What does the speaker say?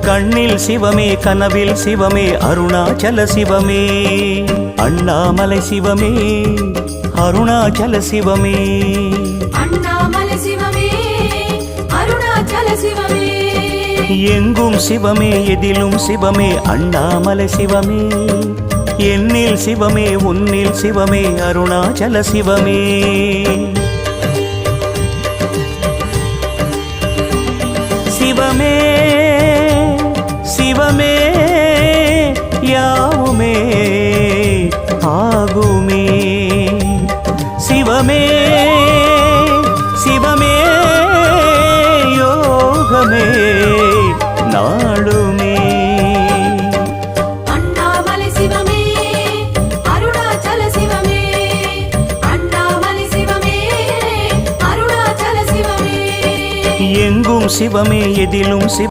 கண்ணில் சிவமே கனவில் சிவமே அருணாச்சல சிவமே அண்ணாமலை சிவமே அருணாச்சல சிவமே அண்ணாமலை சிவமே அருணாச்சல சிவமே எங்கும் சிவமே எதிலும் சிவமே அண்ணாமலை சிவமே என்னில் சிவமே உன்னில் சிவமே அருணாச்சல சிவமே சிவமே சிவமே யாவுமே ஆகுமே சிவமே சிவமே யோகமே நாளுமே அண்ணாமலை சிவமே அருணாச்சல சிவமே அண்ணாமலை சிவமே அருணாச்சல சிவமே எங்கும் சிவமே எதிலும்